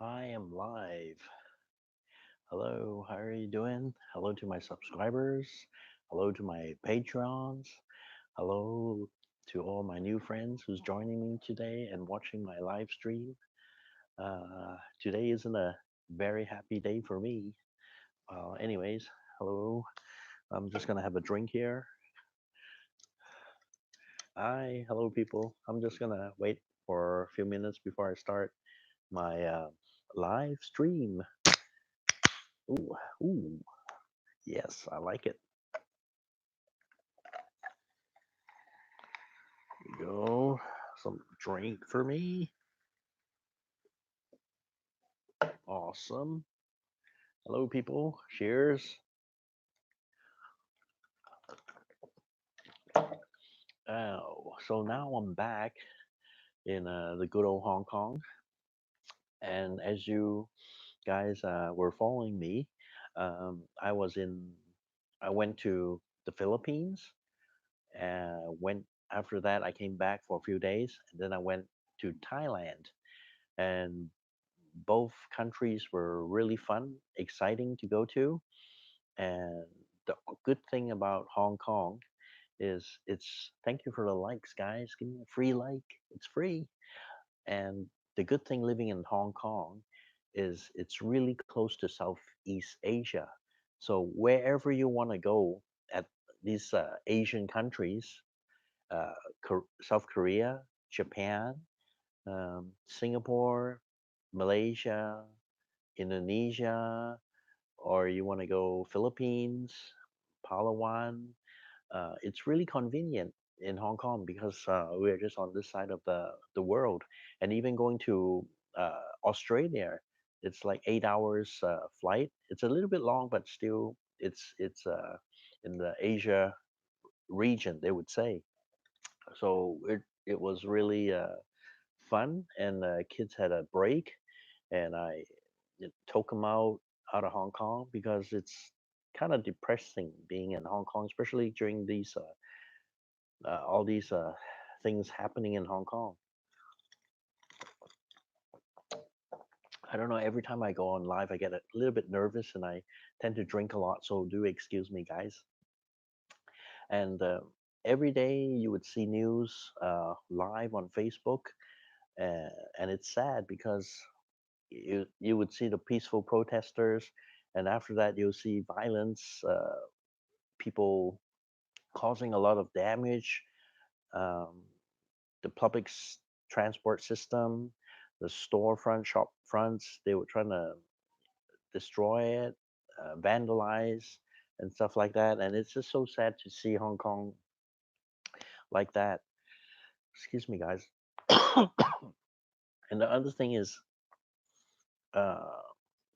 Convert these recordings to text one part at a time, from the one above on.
I am live. Hello, how are you doing? Hello to my subscribers. Hello to my patrons. Hello to all my new friends who's joining me today and watching my live stream. Today isn't a very happy day for me. Anyways, hello. I'm just gonna have a drink here. Hi, hello people. I'm just gonna wait for a few minutes before I start my live stream. Ooh, ooh, yes, I like it. Go. Some drink for me. Awesome. Hello, people. Cheers. So now I'm back in the good old Hong Kong. And as you guys were following me, I was in, I went to the Philippines. Went after that, I came back for a few days. And then I went to Thailand. And both countries were really fun, exciting to go to. And the good thing about Hong Kong is it's thank you for the likes, guys. Give me a free like. It's free. And the good thing living in Hong Kong is it's really close to Southeast Asia. So wherever you want to go at these Asian countries, uh, South Korea, Japan, Singapore, Malaysia, Indonesia, or you want to go Philippines, Palawan, it's really convenient in Hong Kong because we're just on this side of the world. And even going to Australia, it's like 8 hours flight. It's a little bit long, but still, it's in the Asia region, they would say. So it was really fun, and kids had a break, and I took them out of Hong Kong because it's kind of depressing being in Hong Kong, especially during these all these things happening in Hong Kong. I don't know. Every time I go on live, I get a little bit nervous, and I tend to drink a lot. So do excuse me, guys. And every day you would see news live on Facebook, and it's sad because you would see the peaceful protesters, and after that you'll see violence, people causing a lot of damage, um, the public transport system, the storefront, shop fronts. They were trying to destroy it, vandalize, and stuff like that. And it's just so sad to see Hong Kong like that. Excuse me, guys. And the other thing is, uh,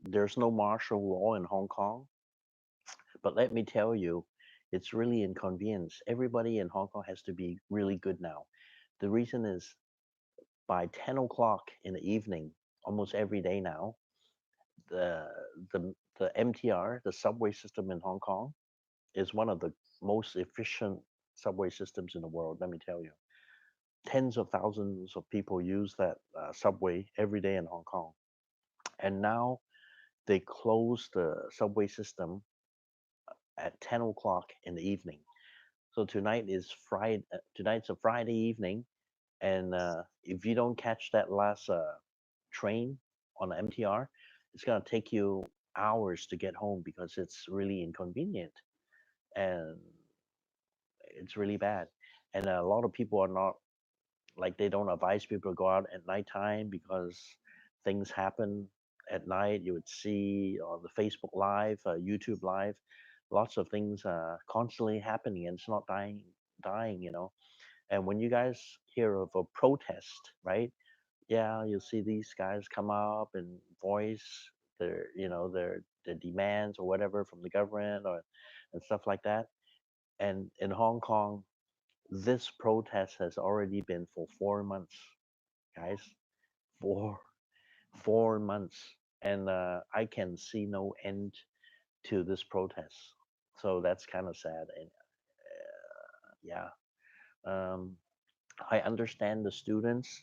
there's no martial law in Hong Kong. But let me tell you, it's really inconvenience. Everybody in Hong Kong has to be really good now. The reason is by 10 o'clock in the evening, almost every day now, the the MTR, the subway system in Hong Kong, is one of the most efficient subway systems in the world. Let me tell you, tens of thousands of people use that subway every day in Hong Kong, and now they close the subway system at 10 o'clock in the evening. So tonight is Friday. Tonight's a Friday evening, and if you don't catch that last train on the MTR, it's gonna take you hours to get home because it's really inconvenient and it's really bad. And a lot of people are not like they don't advise people to go out at nighttime because things happen at night. You would see on the Facebook Live, YouTube Live, lots of things constantly happening, and it's not dying. And when you guys hear of a protest, right? Yeah, you'll see these guys come up and voice their demands or whatever from the government or and stuff like that. And in Hong Kong, this protest has already been for 4 months, guys. Four 4 months, and I can see no end to this protest. So that's kind of sad. And yeah, um, I understand the students.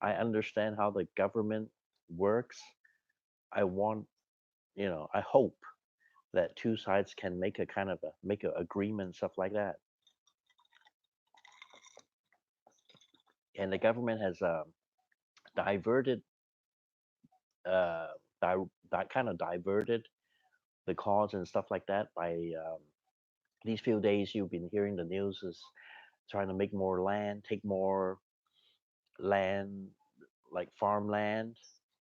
I understand how the government works, I want, I hope that two sides can make a kind of a make an agreement, stuff like that. And the government has diverted, uh, that kind of diverted the cause and stuff like that by these few days you've been hearing the news is trying to make more land, take more land like farmland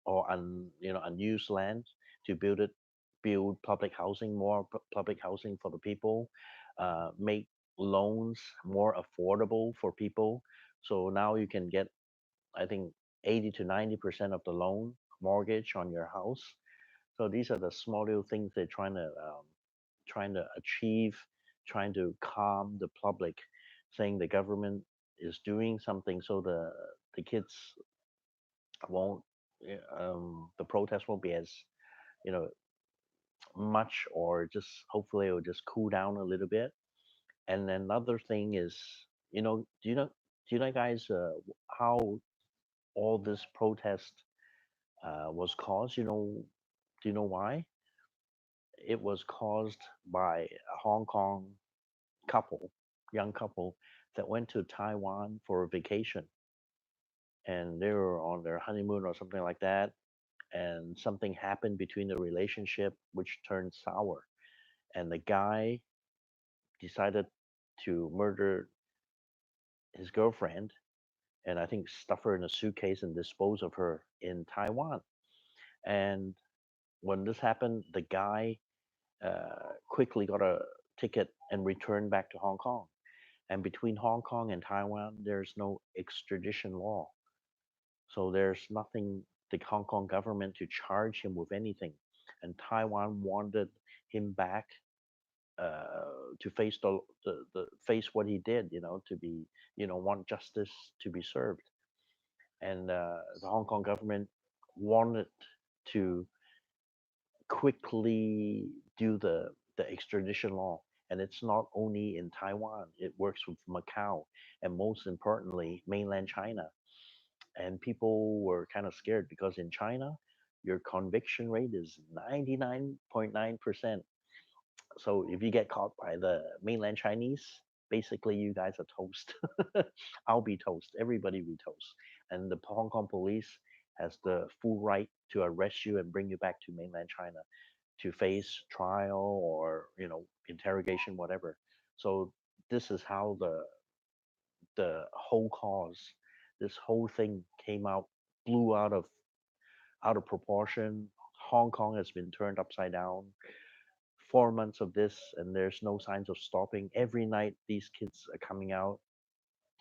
or unused land to build public housing, more public housing for the people, make loans more affordable for people. So now you can get, I think, 80 to 90% of the loan mortgage on your house. So these are the small little things they're trying to achieve, trying to calm the public, saying the government is doing something so the kids won't, the protest won't be as you know much, or just hopefully it will just cool down a little bit. And another thing is, guys, how all this protest was caused? Do you know why? It was caused by a Hong Kong couple, young couple, that went to Taiwan for a vacation, and they were on their honeymoon or something like that, and something happened between the relationship which turned sour, and the guy decided to murder his girlfriend, and I think stuff her in a suitcase and dispose of her in Taiwan. And when this happened, the guy quickly got a ticket and returned back to Hong Kong. And between Hong Kong and Taiwan, there's no extradition law. So there's nothing, the Hong Kong government to charge him with anything. And Taiwan wanted him back to face the face what he did, to be, want justice to be served. And the Hong Kong government wanted to quickly do the extradition law. And it's not only in Taiwan, it works with Macau, and most importantly, mainland China. And people were kind of scared because in China, your conviction rate is 99.9%. So if you get caught by the mainland Chinese, basically you guys are toast. I'll be toast. Everybody be toast. And the Hong Kong police has the full right to arrest you and bring you back to mainland China to face trial or interrogation, whatever. So this is how the whole cause, this whole thing came out, blew out of proportion. Hong Kong has been turned upside down. 4 months of this, and there's no signs of stopping. Every night, these kids are coming out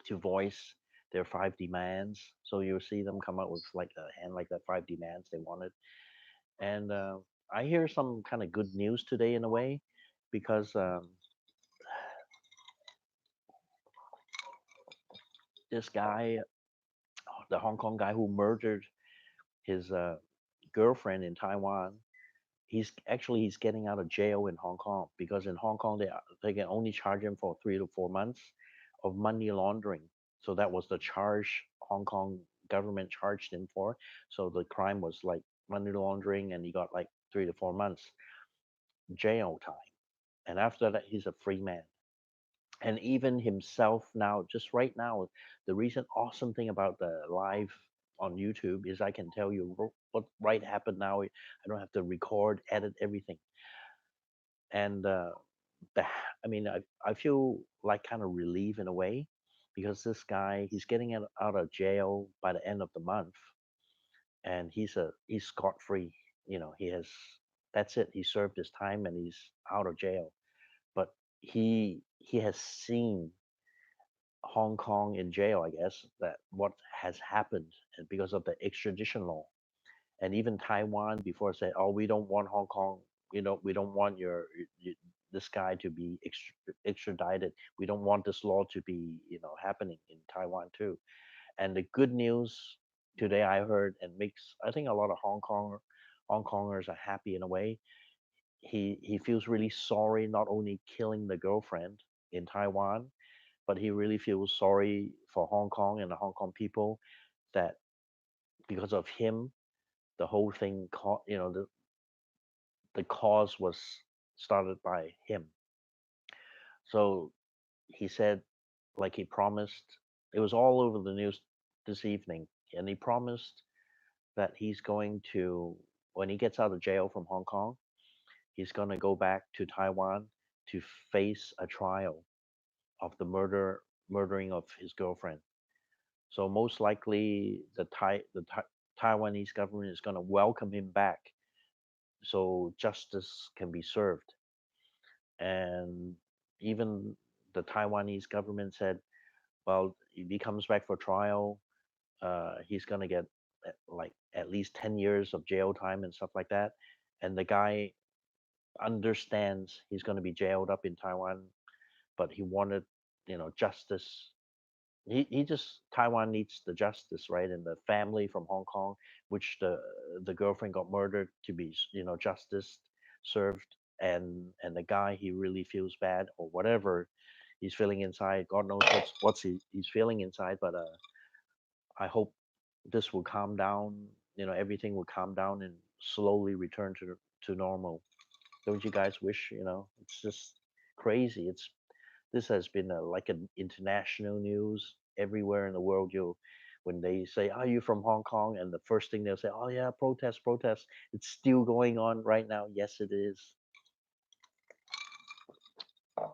to voice their five demands. So you'll see them come out with like a hand like that, five demands they wanted. And I hear some kind of good news today in a way, because this guy, the Hong Kong guy who murdered his girlfriend in Taiwan, he's getting out of jail in Hong Kong, because in Hong Kong they can only charge him for 3 to 4 months of money laundering. So that was the charge Hong Kong government charged him for. So the crime was like money laundering, and he got like 3 to 4 months jail time. And after that, he's a free man. And even himself now, just right now, the recent awesome thing about the live on YouTube is I can tell you what right happened now. I don't have to record, edit everything. And the, I mean, I feel like kind of relief in a way, because this guy, he's getting out of jail by the end of the month, and he's scot free. He has, that's it. He served his time and he's out of jail. But he has seen Hong Kong in jail, I guess, that what has happened, and because of the extradition law. And even Taiwan before said, "Oh, we don't want Hong Kong. We don't want this guy to be extradited. We don't want this law to be, happening in Taiwan too." And the good news today I heard, and makes, I think, a lot of Hong Kongers are happy in a way. He feels really sorry, not only killing the girlfriend in Taiwan, but he really feels sorry for Hong Kong and the Hong Kong people, that because of him, the whole thing, the cause was started by him. So he said, like he promised, it was all over the news this evening, and he promised that he's going to, when he gets out of jail from Hong Kong, he's going to go back to Taiwan to face a trial of the murdering of his girlfriend. So most likely, the Taiwanese government is going to welcome him back, so justice can be served. And even the Taiwanese government said, well, if he comes back for trial, he's gonna get like at least 10 years of jail time and stuff like that. And the guy understands he's gonna be jailed up in Taiwan, but he wanted, justice. He just Taiwan needs the justice, right? And the family from Hong Kong, which the girlfriend got murdered, to be, justice served. And the guy, he really feels bad or whatever he's feeling inside. God knows he's feeling inside, but I hope this will calm down. Everything will calm down and slowly return to normal. Don't you guys wish? It's just crazy. This has been like an international news everywhere in the world. When they say, "Are you from Hong Kong?" and the first thing they'll say, "Oh yeah, protest, protest." It's still going on right now. Yes, it is.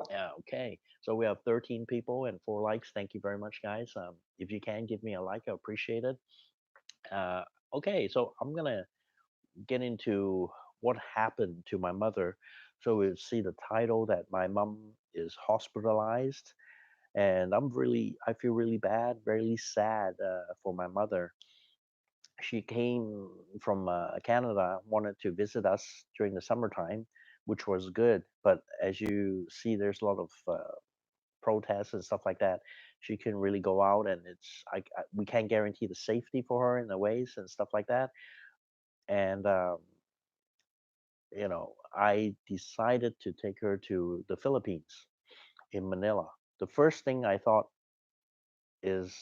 Yeah. Okay. So we have 13 people and 4 likes. Thank you very much, guys. If you can give me a like, I appreciate it. Uh, okay. So I'm gonna get into what happened to my mother. So we see the title that my mom is hospitalized, and I feel really bad, really sad for my mother. She came from Canada, wanted to visit us during the summertime, which was good. But as you see, there's a lot of protests and stuff like that. She couldn't really go out, and we can't guarantee the safety for her in the ways and stuff like that. And I decided to take her to the Philippines in Manila. The first thing I thought is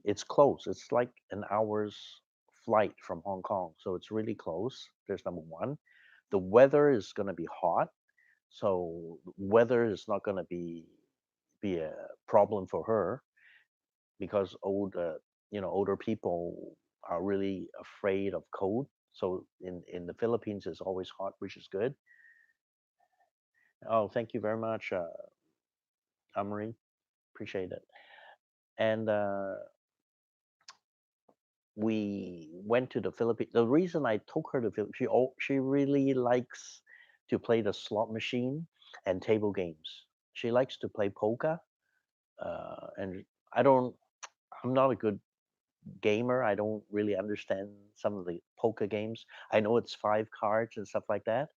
it's close. It's like an hour's flight from Hong Kong, so it's really close. There's number one. The weather is going to be hot, so weather is not going to be a problem for her because older people are really afraid of cold. So in the Philippines, it's always hot, which is good. Oh, thank you very much, Amarie. Appreciate it. And we went to the Philippines. The reason I took her to Philippines, she really likes to play the slot machine and table games. She likes to play poker, and I don't. I'm not a good gamer. I don't really understand some of the poker games. I know it's 5 cards and stuff like that,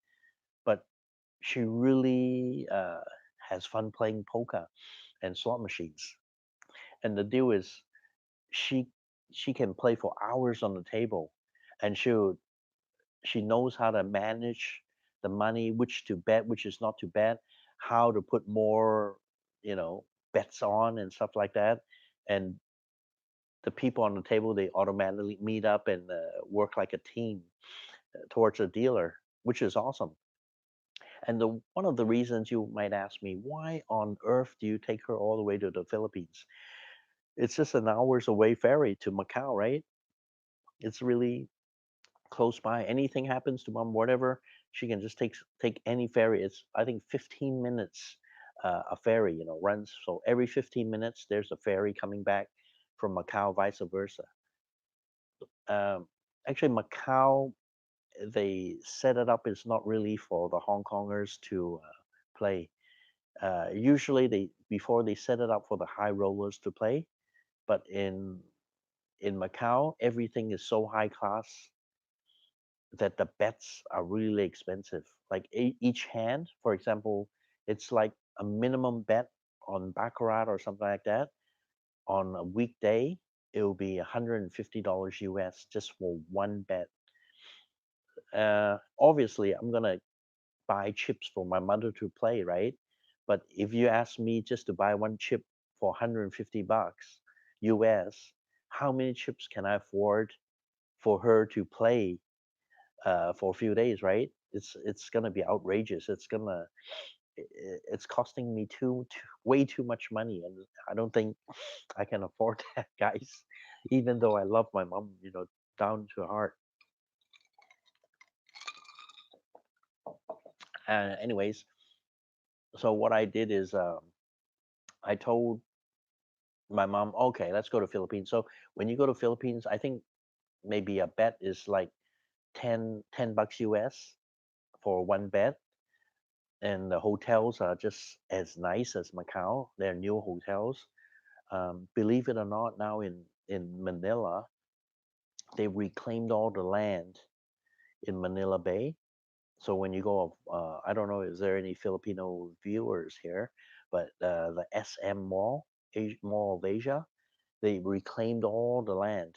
but she really has fun playing poker and slot machines. And the deal is, she she can play for hours on the table, and she knows how to manage the money, which to bet, which is not to bet, how to put more, you know, bets on and stuff like that. And the people on the table, they automatically meet up and work like a team towards a dealer, which is awesome. And one of the reasons you might ask me, why on earth do you take her all the way to the Philippines? It's just an hours away ferry to Macau, right? It's really close by. Anything happens to mom, whatever, she can just take any ferry. It's I think 15 minutes a ferry, runs. So every 15 minutes there's a ferry coming back from Macau, vice versa. Um, Actually, Macau, they set it up. It's not really for the Hong Kongers to play. Usually, they before they set it up for the high rollers to play. But in Macau, everything is so high class that the bets are really expensive. Like each hand, for example, it's like a minimum bet on baccarat or something like that. On a weekday, it will be $150 US just for one bet. Obviously, I'm gonna buy chips for my mother to play, right? But if you ask me just to buy one chip for $150 US, how many chips can I afford for her to play for a few days, right? It's gonna be outrageous. It's costing me way too much money, and I don't think I can afford that, guys. Even though I love my mom, down to heart. Anyways, so what I did is I told my mom, okay, let's go to Philippines. So when you go to Philippines, I think maybe a bed is like 10 bucks US for one bed, and the hotels are just as nice as Macau. They're new hotels. Believe it or not, now in Manila, they reclaimed all the land in Manila Bay. So when you go, I don't know, is there any Filipino viewers here? But the SM Mall, Mall of Asia, they reclaimed all the land.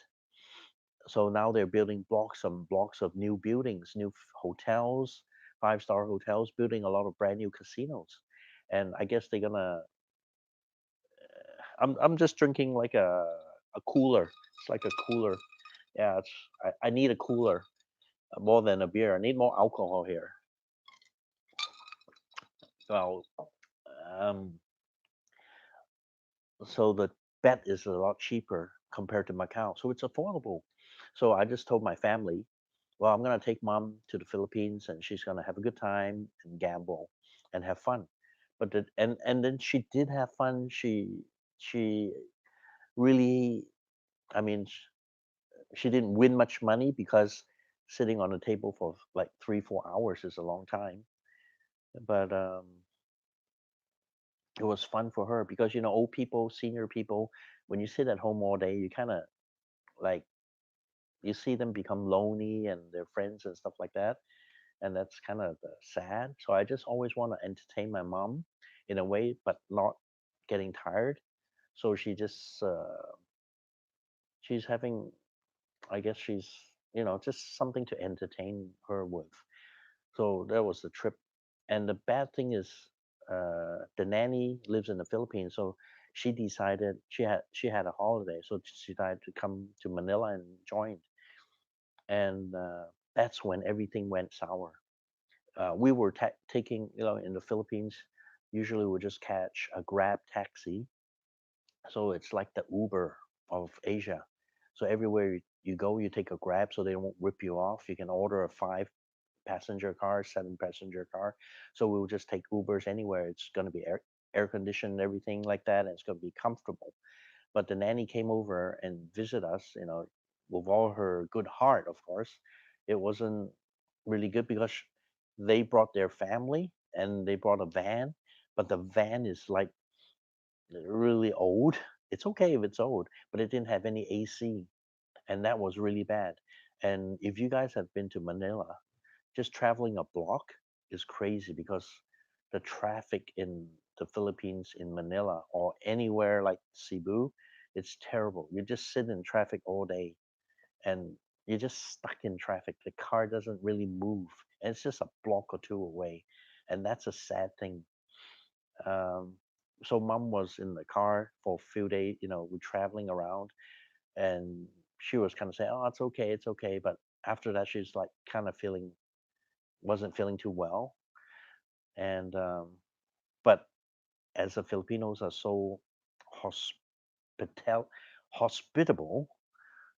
So now they're building blocks of new buildings, new hotels, five-star hotels, building a lot of brand new casinos. And I guess they're gonna. I'm just drinking like a cooler. It's like a cooler. Yeah, I need a cooler more than a beer. I need more alcohol here. Well, um, so the bet is a lot cheaper compared to Macau, so it's affordable. So I just told my family, well, I'm gonna take mom to the Philippines, and she's gonna have a good time and gamble and have fun. And then she did have fun. She really, I mean, she didn't win much money because sitting on the table for like 3 4 hours is a long time. But it was fun for her because old people, senior people, when you sit at home all day, you kind of like you see them become lonely and their friends and stuff like that, and that's kind of sad. So I just always want to entertain my mom in a way, but not getting tired. So she's having, I guess she's just something to entertain her with. So that was the trip. And the bad thing is, the nanny lives in the Philippines, so she had a holiday, so she decided to come to Manila and join. And that's when everything went sour. We were taking, in the Philippines, usually we just catch a Grab taxi, so it's like the Uber of Asia. So everywhere you go, you take a Grab, so they won't rip you off. You can order a passenger car, seven passenger car. So we'll just take Ubers anywhere. It's going to be air conditioned, everything like that, and it's going to be comfortable. But the nanny came over and visit us, with all her good heart, of course. It wasn't really good because they brought their family and they brought a van, but the van is like really old. It's okay if it's old, but it didn't have any AC, and that was really bad. And if you guys have been to Manila, just traveling a block is crazy because the traffic in the Philippines, in Manila or anywhere like Cebu, it's terrible. You just sit in traffic all day, and you're just stuck in traffic. The car doesn't really move, and it's just a block or two away, and that's a sad thing. Um, so mom was in the car for a few days. We're traveling around, and she was kind of saying, "Oh, it's okay." But after that, she's like kind of wasn't feeling too well. And but as the Filipinos are so hospital hospitable,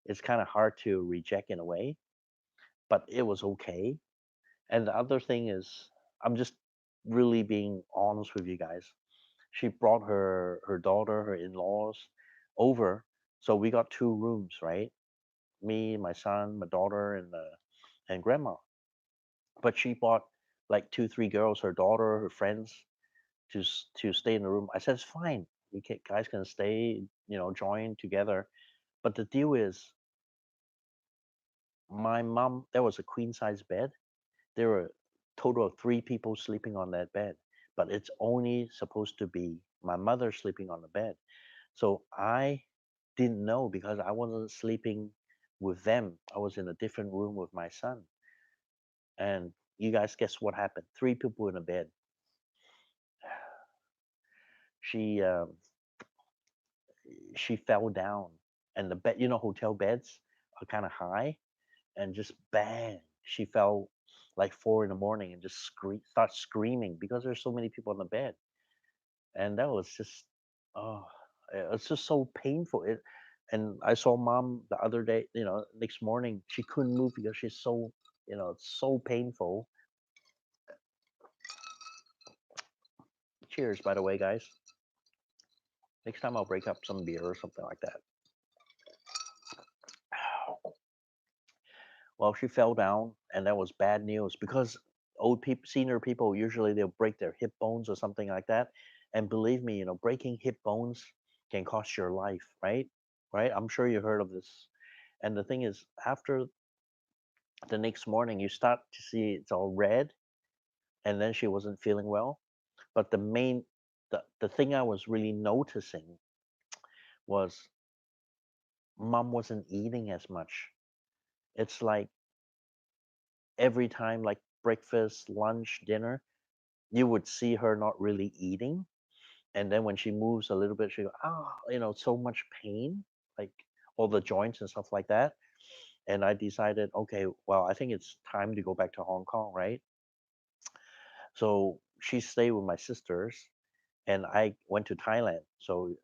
it's kind of hard to reject in a way. But it was okay. And the other thing is, I'm just really being honest with you guys. She brought her daughter, her in-laws over, so we got two rooms, right? Me, my son, my daughter, and grandma. But she brought like two, three girls, her daughter, her friends, to stay in the room. I said it's fine. Guys can stay, join together. But the deal is, my mom. There was a queen size bed. There were a total of three people sleeping on that bed, but it's only supposed to be my mother sleeping on the bed. So I didn't know because I wasn't sleeping with them. I was in a different room with my son. And you guys guess what happened? Three people in a bed. She she fell down, and the bed, hotel beds are kind of high. and just bang, she fell like 4 in the morning and just start screaming because there's so many people on the bed, and that was just, oh, it's just so painful. And I saw mom the other day, next morning she couldn't move because she's so, it's so painful. Cheers, by the way, guys. Next time I'll break up some beer or something like that. Well, she fell down, and that was bad news because old people, senior people, usually they'll break their hip bones or something like that. And believe me, breaking hip bones can cost your life, right? Right? I'm sure you heard of this. And the thing is, after the next morning, you start to see it's all red, and then she wasn't feeling well. But the thing I was really noticing was mom wasn't eating as much. It's like every time, like breakfast, lunch, dinner, you would see her not really eating. And then when she moves a little bit, she go, so much pain, like all the joints and stuff like that. And I decided, okay, well, I think it's time to go back to Hong Kong, right? So she stayed with my sisters, and I went to Thailand. So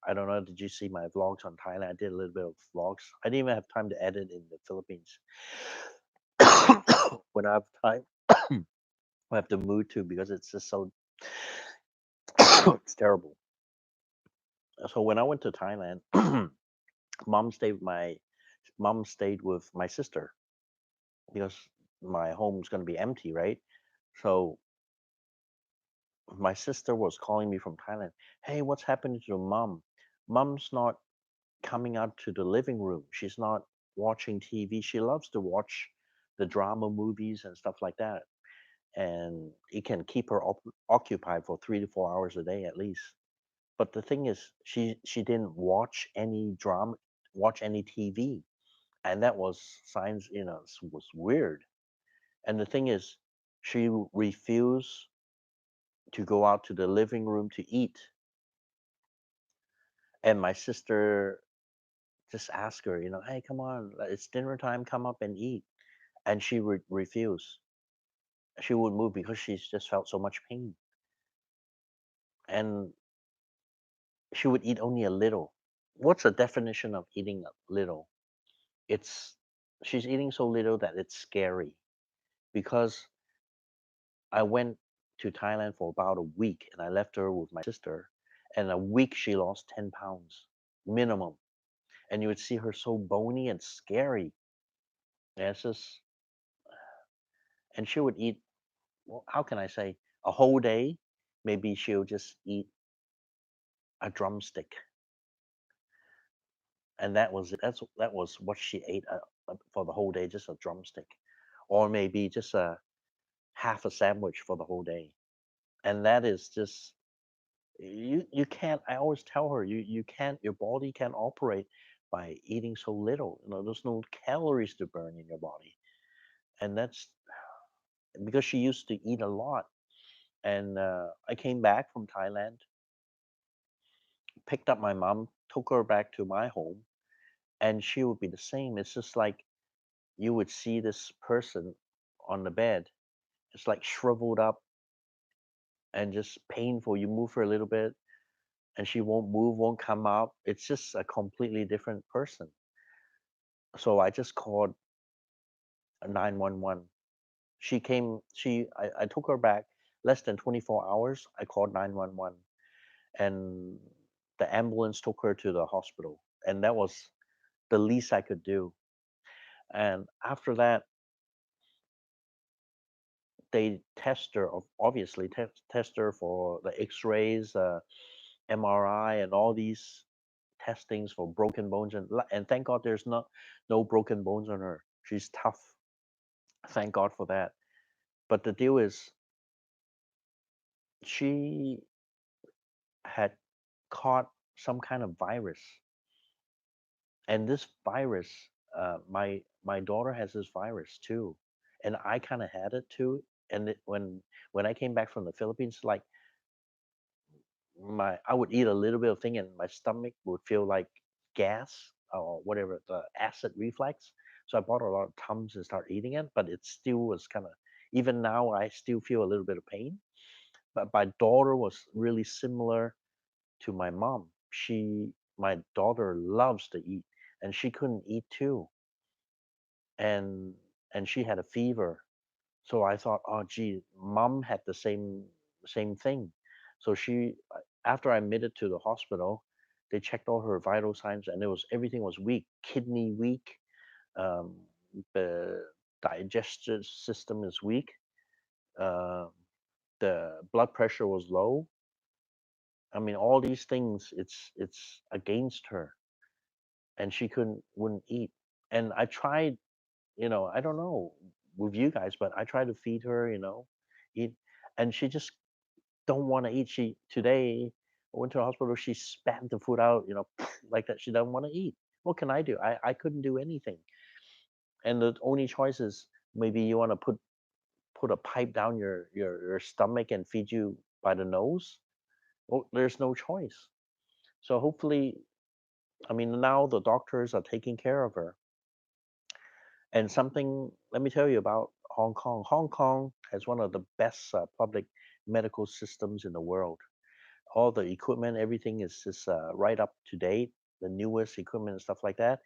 I don't know, did you see my vlogs on Thailand? I did a little bit of vlogs. I didn't even have time to edit in the Philippines. When I have time, I have the mood to because it's just so it's terrible. So when I went to Thailand, mom stayed with my mom stayed with my sister because my home's going to be empty, right? So my sister was calling me from Thailand. Hey, what's happening to your mom? Mom's not coming out to the living room. She's not watching TV. She loves to watch the drama movies and stuff like that. And it can keep her occupied for 3 to 4 hours a day at least. But the thing is, she didn't watch any drama, watch any TV, and that was signs, was weird. And the thing is, she refused to go out to the living room to eat. And my sister just asked her, hey, come on, it's dinner time, come up and eat. And she would refuse. She would move because she's just felt so much pain. And she would eat only a little. What's the definition of eating a little? It's she's eating so little that it's scary because I went to Thailand for about a week and I left her with my sister. And a week she lost 10 pounds minimum. And you would see her so bony and scary. Yeah, it's just, and she would eat, well, how can I say, a whole day. Maybe she'll just eat a drumstick. And that was it. That was what she ate for the whole day, just a drumstick. Or maybe just a half a sandwich for the whole day. And that is just, you can't, I always tell her, you can't, your body can't operate by eating so little. There's no calories to burn in your body. And that's because she used to eat a lot. And I came back from Thailand, picked up my mom, took her back to my home, and she would be the same. It's just like you would see this person on the bed. It's like shriveled up and just painful. You move her a little bit, and she won't move, won't come up. It's just a completely different person. So I just called 911. I took her back less than 24 hours. I called 911, and the ambulance took her to the hospital. And that was the least I could do. And after that, they test her, obviously, test her for the x rays, MRI, and all these testings for broken bones. And thank God there's no broken bones on her. She's tough. Thank God for that. But the deal is, she had caught some kind of virus, and this virus, my daughter has this virus too, and I kind of had it too. And when I came back from the Philippines, like my I would eat a little bit of thing, and my stomach would feel like gas or whatever, the acid reflux. So I bought a lot of Tums and started eating it, but it still was kind of, even now I still feel a little bit of pain. But my daughter was really similar to my mom. My daughter loves to eat, and she couldn't eat too, and she had a fever. So I thought, oh gee, mom had the same thing. So after I admitted to the hospital, they checked all her vital signs, and everything was weak, kidney weak, um, the digestive system is weak, uh, the blood pressure was low. I mean, all these things, it's against her, and she wouldn't eat. And I tried, I don't know with you guys, but I tried to feed her, eat, and she just don't want to eat. She today I went to the hospital. She spat the food out, like that. She doesn't want to eat. What can I do? I couldn't do anything. And the only choice is maybe you want to put a pipe down your stomach and feed you by the nose. Well, there's no choice. So hopefully, I mean, now the doctors are taking care of her. And something, let me tell you about Hong Kong. Hong Kong has one of the best public medical systems in the world. All the equipment, everything is just right up to date, the newest equipment and stuff like that.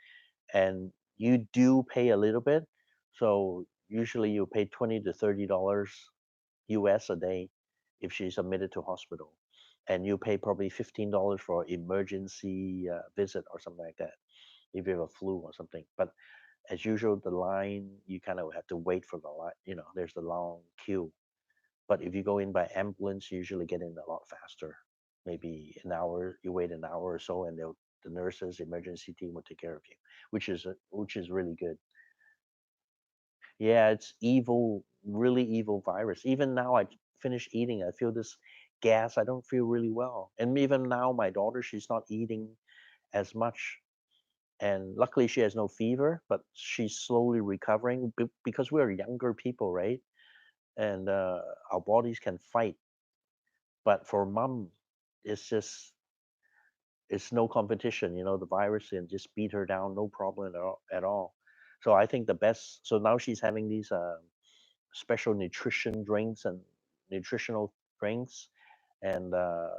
And you do pay a little bit. So usually you pay $20 to $30 US a day if she's admitted to hospital. And you pay probably $15 for emergency visit or something like that if you have a flu or something. But as usual, the line, you kind of have to wait for the line. There's the long queue. But if you go in by ambulance, you usually get in a lot faster. Maybe an hour, you wait an hour or so, and the nurses, emergency team will take care of you, which is really good. Yeah, it's evil, really evil virus. Even now, I finish eating, I feel this gas. I don't feel really well. And even now, my daughter, she's not eating as much. And luckily, she has no fever, but she's slowly recovering because we're younger people, right? And our bodies can fight. But for mom, it's just it's no competition. The virus can just beat her down, no problem at all. So I think the best. So now she's having these special nutrition drinks and nutritional drinks, and the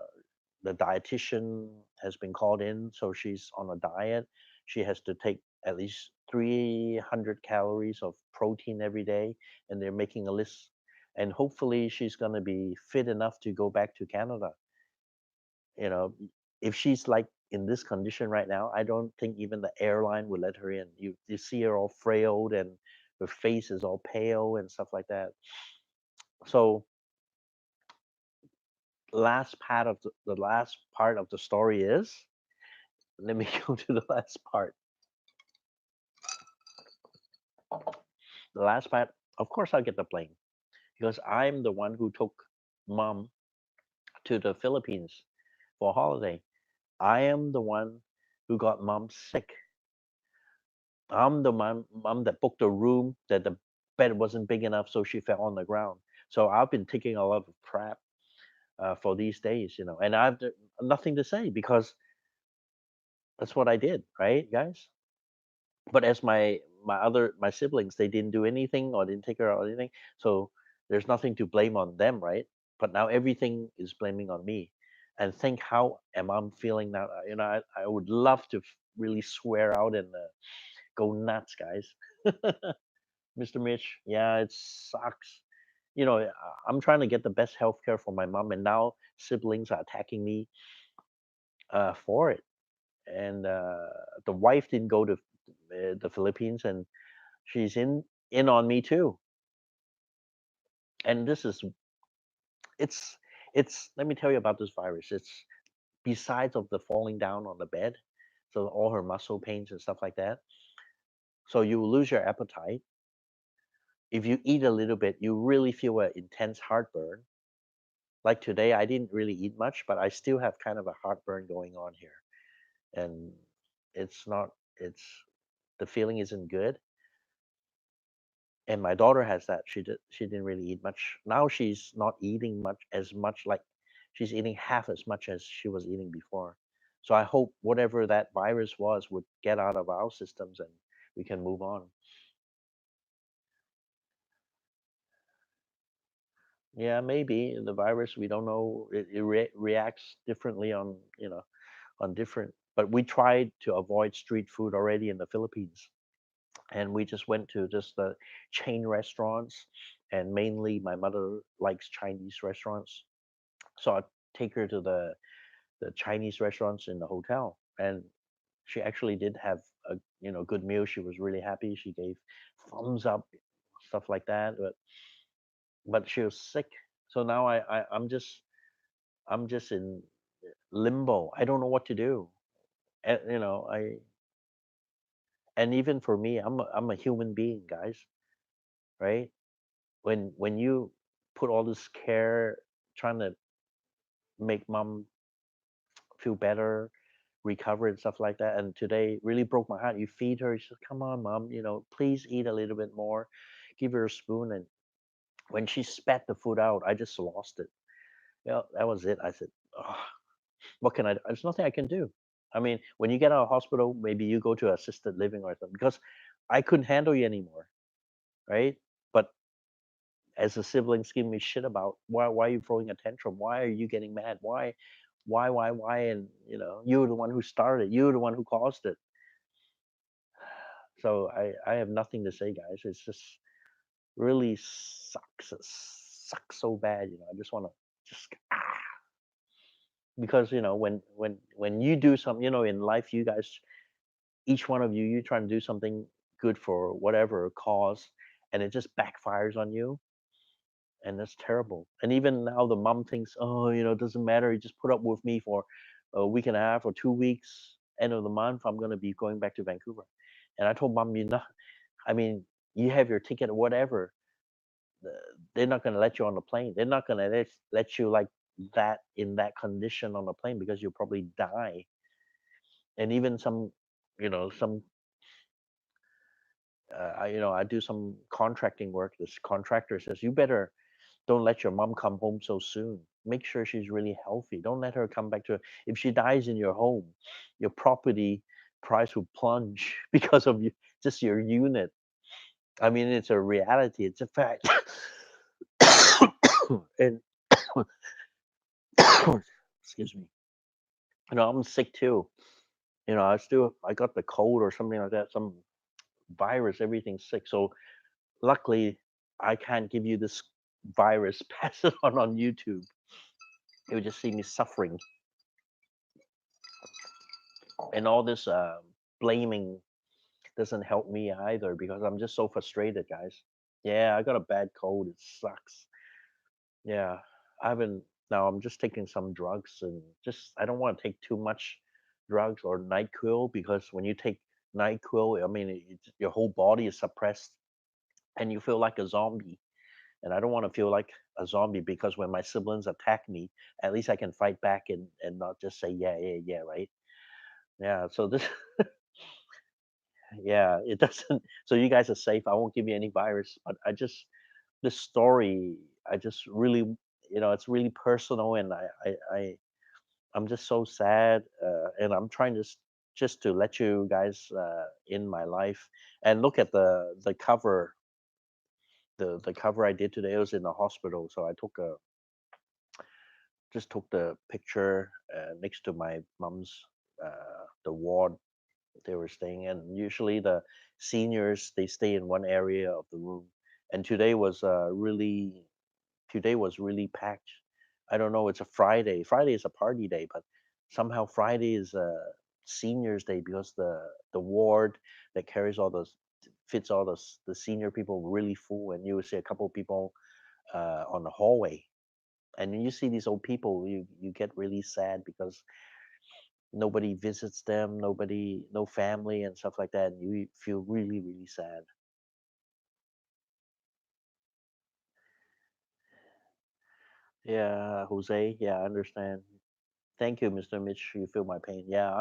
dietitian has been called in, so she's on a diet. She has to take at least 300 calories of protein every day, and they're making a list. And hopefully, she's going to be fit enough to go back to Canada. You know, if she's like in this condition right now, I don't think even the airline would let her in. You see her all frailed and her face is all pale and stuff like that. So the last part of the story is, let me go to the last part. The last part, of course, I'll get the blame because I'm the one who took mom to the Philippines for a holiday. I am the one who got mom sick. I'm the mom that booked a room that the bed wasn't big enough, so she fell on the ground. So I've been taking a lot of crap for these days, and I've nothing to say because that's what I did, right, guys? But as my siblings, they didn't do anything or didn't take care of anything, so there's nothing to blame on them, right? But now everything is blaming on me, and think how am I feeling now? I would love to really swear out and go nuts, guys. Mr. Mitch, yeah, it sucks. I'm trying to get the best healthcare for my mom, and now siblings are attacking me for it. And the wife didn't go to the Philippines, and she's in on me too. And this is it's let me tell you about this virus. It's besides of the falling down on the bed, so all her muscle pains and stuff like that. So you lose your appetite. If you eat a little bit, you really feel an intense heartburn. Like today, I didn't really eat much, but I still have kind of a heartburn going on here, and it's not. It's the feeling isn't good. And my daughter has that. She didn't really eat much. Now she's not eating much, like she's eating half as much as she was eating before. So I hope whatever that virus was would get out of our systems and we can move on. Yeah, maybe the virus, we don't know. It reacts differently on, on different. But we tried to avoid street food already in the Philippines, and we just went to just the chain restaurants, and mainly my mother likes Chinese restaurants, so I take her to the Chinese restaurants in the hotel, and she actually did have a good meal. She was really happy. She gave thumbs up, stuff like that. But she was sick, so now I'm just in limbo. I don't know what to do. And, and even for me, I'm a human being, guys, right? When you put all this care trying to make mom feel better, recover and stuff like that, and today really broke my heart. You feed her, she says, "Come on, mom, please eat a little bit more." Give her a spoon, and when she spat the food out, I just lost it. Yeah, that was it. I said, oh, what can I do? There's nothing I can do. I mean, when you get out of hospital, maybe you go to assisted living or something, because I couldn't handle you anymore, right? But as a siblings give me shit about, why are you throwing a tantrum? Why are you getting mad? Why? And you're the one who started. You're the one who caused it. So I have nothing to say, guys. It's just really sucks. It sucks so bad. I just want to just because when you do something, in life, you guys, each one of you, you try to do something good for whatever cause, and it just backfires on you, and that's terrible. And even now, the mom thinks, oh, it doesn't matter. You just put up with me for a week and a half or 2 weeks. End of the month, I'm gonna be going back to Vancouver. And I told mom, I mean, you have your ticket or whatever. They're not gonna let you on the plane. They're not gonna let you like that in that condition on the plane because you'll probably die. And even some, I do some contracting work. This contractor says, you better don't let your mom come home so soon. Make sure she's really healthy. Don't let her come back to. If she dies in your home, your property price will plunge because of just your unit. I mean, it's a reality. It's a fact. And excuse me. I'm sick too. I got the cold or something like that. Some virus. Everything's sick. So luckily, I can't give you this virus. Pass it on YouTube. You would just see me suffering, and all this blaming doesn't help me either because I'm just so frustrated, guys. Yeah, I got a bad cold. It sucks. Yeah, I haven't. Now I'm just taking some drugs, and just I don't want to take too much drugs or NyQuil, because when you take NyQuil, I mean, your whole body is suppressed and you feel like a zombie. And I don't want to feel like a zombie, because when my siblings attack me, at least I can fight back and not just say yeah, yeah, yeah, right? Yeah. So this, yeah, it doesn't. So you guys are safe. I won't give you any virus, but this story, I just really, it's really personal, and I'm just so sad, and I'm trying to just to let you guys in my life, and look at the cover. The cover I did today was in the hospital, so I just took the picture next to my mom's the ward they were staying in. Usually the seniors, they stay in one area of the room, and today was really packed. I don't know. It's a Friday. Friday is a party day, but somehow Friday is a seniors day, because the ward that carries all those fits all the senior people really full, and you will see a couple of people on the hallway. And when you see these old people, you get really sad because nobody visits them, no family and stuff like that, and you feel really, really sad. Yeah, Jose. Yeah, I understand. Thank you, Mr. Mitch. You feel my pain. Yeah,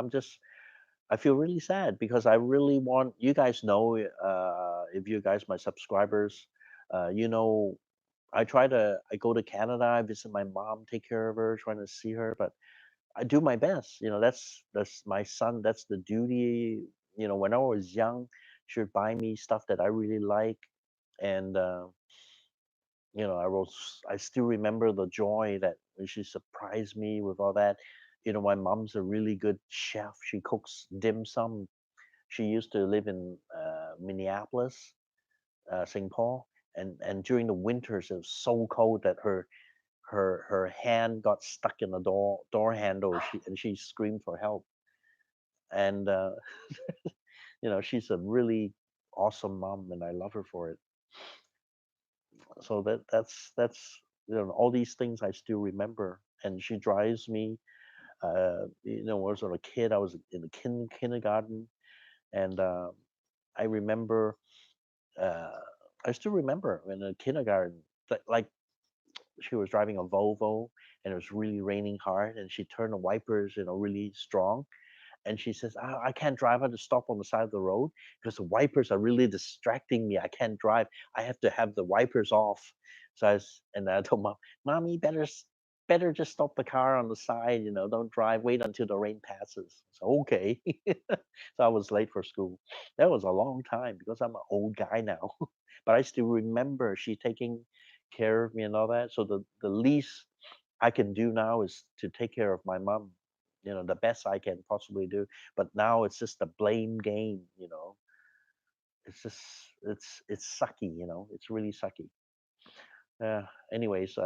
I feel really sad because I really want you guys know, if you guys my subscribers, you know, I go to Canada, I visit my mom, take care of her, trying to see her, but I do my best. That's my son. That's the duty. When I was young, She would buy me stuff that I really like, and I still remember the joy that when she surprised me with all that. My mom's a really good chef. She cooks dim sum. She used to live in Minneapolis, St. Paul, and during the winters it was so cold that her hand got stuck in the door handle. She screamed for help. And she's a really awesome mom, and I love her for it. So that's all these things I still remember. And she drives me. When I was a kid, I was in the kindergarten, and I remember. Uh, I still remember in the kindergarten, like she was driving a Volvo, and it was really raining hard, and she turned the wipers, really strong, and she says, I can't drive. I have to stop on the side of the road because the wipers are really distracting me. I can't drive. I have to have the wipers off. And I told mom, Mommy, better just stop the car on the side. Don't drive. Wait until the rain passes. So okay. So I was late for school. That was a long time because I'm an old guy now, but I still remember she taking care of me and all that. So the least I can do now is to take care of my mom, the best I can possibly do. But now it's just a blame game. It's just it's sucky. It's really sucky. Uh, Anyways,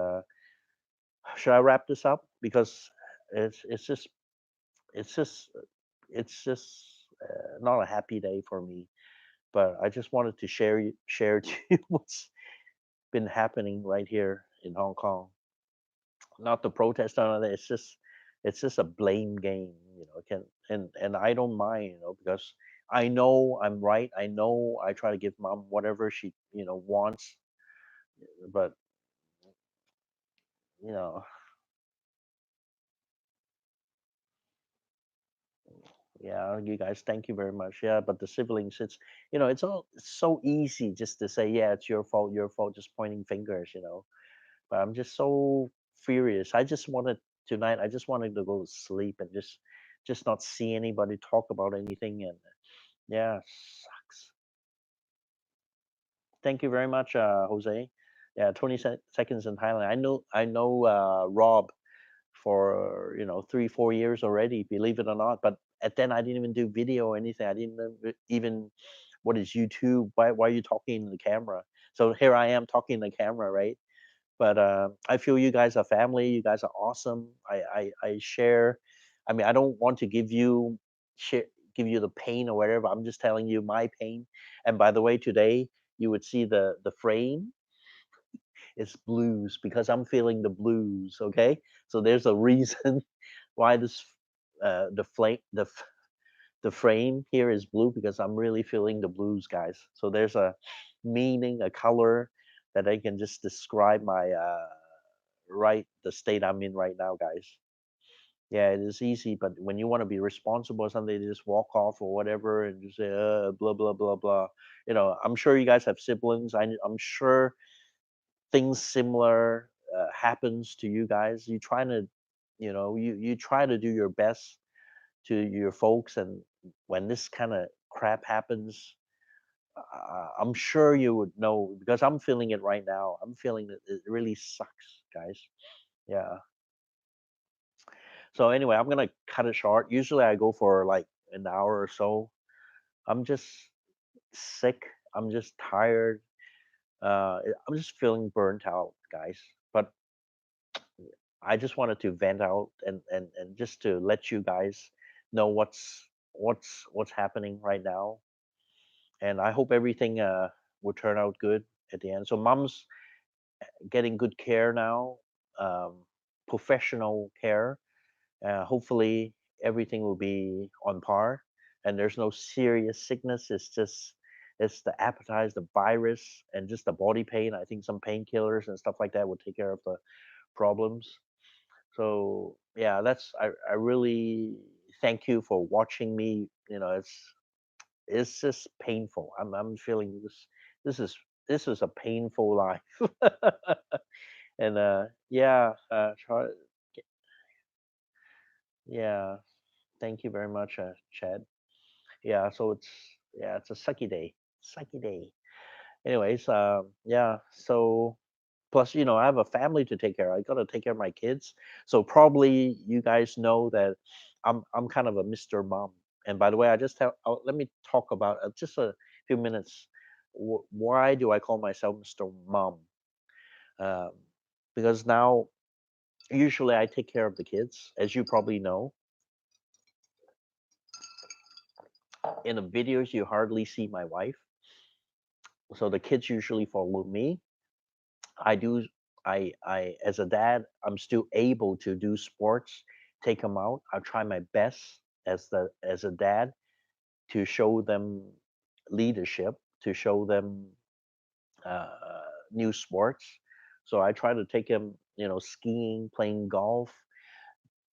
should I wrap this up? Because it's just it's just it's just not a happy day for me. But I just wanted to share to you what's been happening right here in Hong Kong. Not to protest on it. It's just a blame game. Can and I don't mind. Because I know I'm right. I know I try to give mom whatever she wants, but you know yeah, you guys, thank you very much. Yeah, but the siblings, it's so easy just to say, yeah, it's your fault, just pointing fingers. But I'm just so furious. I just wanted tonight. I just wanted to go to sleep and just not see anybody talk about anything. And yeah, sucks. Thank you very much, Jose. Yeah, 20 seconds in Thailand. I know Rob for 3 4 years already. Believe it or not. But at then I didn't even do video or anything. I didn't even what is YouTube? Why are you talking in the camera? So here I am talking in the camera, right? But I feel you guys are family. You guys are awesome. I share. I mean, I don't want to share, give you the pain or whatever. I'm just telling you my pain. And by the way, today you would see the frame is blues because I'm feeling the blues. Okay, so there's a reason why this the flame the frame here is blue because I'm really feeling the blues, guys. So there's a meaning, a color that I can just describe my the state I'm in right now, guys. Yeah, it is easy, but when you want to be responsible or something, you just walk off or whatever and just say blah blah blah blah. I'm sure you guys have siblings. I'm sure things similar happens to you guys. You trying to, you try to do your best to your folks, and when this kind of crap happens, I'm sure you would know because I'm feeling it right now. I'm feeling that it really sucks, guys. Yeah. So anyway, I'm gonna cut it short. Usually I go for like an hour or so. I'm just sick. I'm just tired. I'm just feeling burnt out, guys. But I just wanted to vent out and just to let you guys know what's happening right now. And I hope everything will turn out good at the end. So mom's getting good care now, um, professional care. Hopefully, everything will be on par, and there's no serious sickness. It's the appetite, the virus, and just the body pain. I think some painkillers and stuff like that will take care of the problems. So yeah, I really thank you for watching me. It's just painful. I'm feeling this. This is this is a painful life. And yeah, yeah. Thank you very much, Chad. Yeah, so Yeah, it's a sucky day. Sucky day. Anyways, yeah. So plus, I have a family to take care of. I got to take care of my kids. So probably you guys know that I'm kind of a Mr. Mom. And by the way, I just have let me talk about just a few minutes. Why do I call myself Mr. Mom? Um, because now usually I take care of the kids, as you probably know. In the videos, you hardly see my wife, so the kids usually follow me. I do. As a dad, I'm still able to do sports, take them out. I try my best as a dad to show them leadership, to show them new sports. So I try to take them, skiing, playing golf,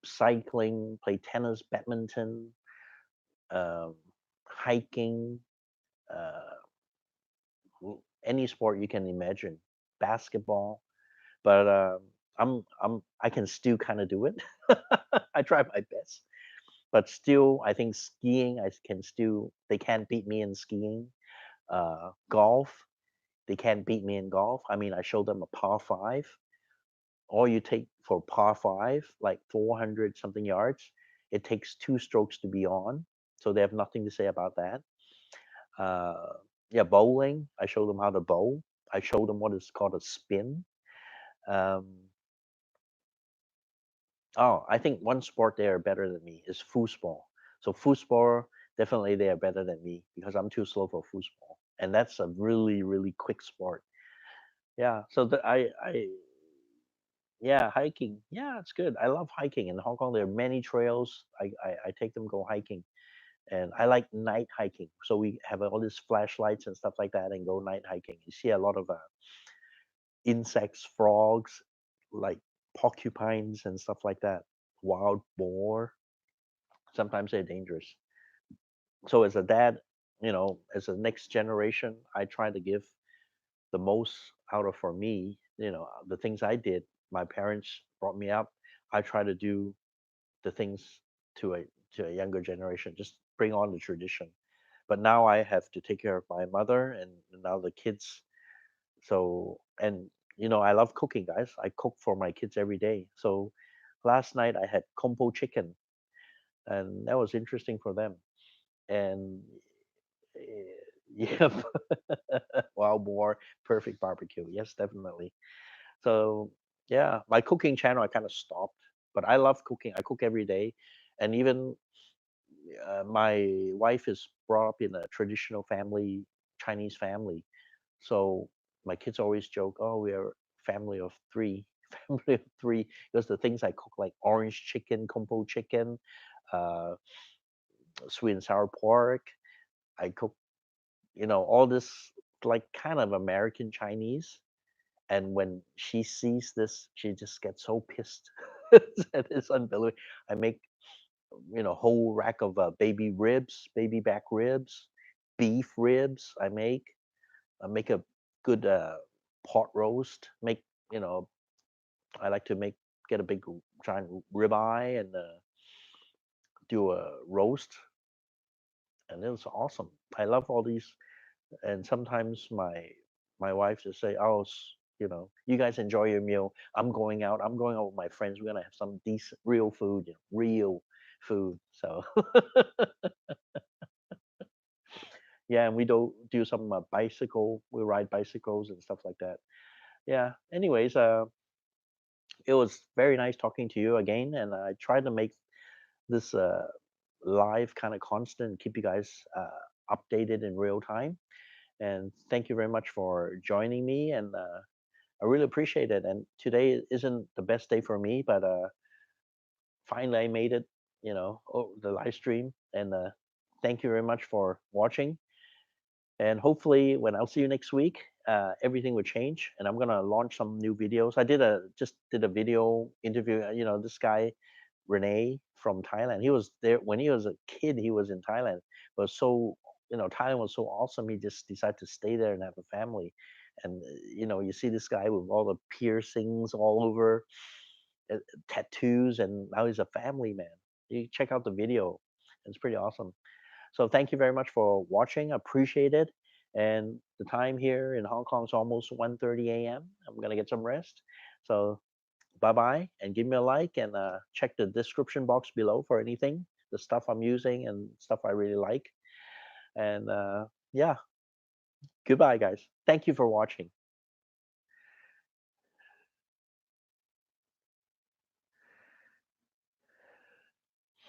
cycling, play tennis, badminton, um, hiking, uh, any sport you can imagine, basketball. But I can still kind of do it. I try my best, but still, I think skiing, I can still. They can't beat me in skiing. Golf, they can't beat me in golf. I mean, I showed them a par five. All you take for par five, like 400 something yards, it takes two strokes to be on. So they have nothing to say about that. Uh, yeah, bowling. I show them how to bowl. I show them what is called a spin. Um, Oh, I think one sport they are better than me is foosball. So foosball, definitely they are better than me because I'm too slow for foosball, and that's a really really quick sport. Yeah. So yeah, hiking. Yeah, it's good. I love hiking in Hong Kong. There are many trails. I take them go hiking, and I like night hiking. So we have all these flashlights and stuff like that, and go night hiking. You see a lot of insects, frogs, like porcupines and stuff like that. Wild boar. Sometimes they're dangerous. So as a dad, as a next generation, I try to give the most out of for me, the things I did. My parents brought me up. I try to do the things to a younger generation, just bring on the tradition. But now I have to take care of my mother and now the kids. So and I love cooking, guys. I cook for my kids every day. So last night I had compo chicken, and that was interesting for them. And yep. Wild boar, perfect barbecue. Yes, definitely. So yeah, my cooking channel I kind of stopped, but I love cooking. I cook every day, and even my wife is brought up in a traditional family, Chinese family. So my kids always joke, "Oh, we are family of three, family of three," because the things I cook like orange chicken, compo chicken, uh, sweet and sour pork. I cook all this like kind of American Chinese. And when she sees this, she just gets so pissed. It's unbelievable. I make, whole rack of baby ribs, baby back ribs, beef ribs. I make a good pot roast. You know, I like to get a big giant ribeye and do a roast, and it was awesome. I love all these. And sometimes my wife just say, "Oh, you guys enjoy your meal. I'm going out. I'm going out with my friends. We're gonna have some decent, real food, real food." So yeah, and we do some bicycle. We ride bicycles and stuff like that. Yeah. Anyways, it was very nice talking to you again, and I tried to make this live kind of constant, keep you guys updated in real time. And thank you very much for joining me. And I really appreciate it. And today isn't the best day for me, but finally I made it, the live stream. And thank you very much for watching. And hopefully, when I'll see you next week, everything will change. And I'm gonna launch some new videos. I just did a video interview. This guy Renee from Thailand. He was there when he was a kid. He was in Thailand. Was so Thailand was so awesome. He just decided to stay there and have a family. And you see this guy with all the piercings all over, uh, tattoos, and now he's a family man. You check out the video. It's pretty awesome. So thank you very much for watching. Appreciate it. And the time here in Hong Kong is almost 1:30 a.m. I'm gonna get some rest. So bye bye, and give me a like, and check the description box below for anything, the stuff I'm using and stuff I really like. And yeah, goodbye, guys. Thank you for watching.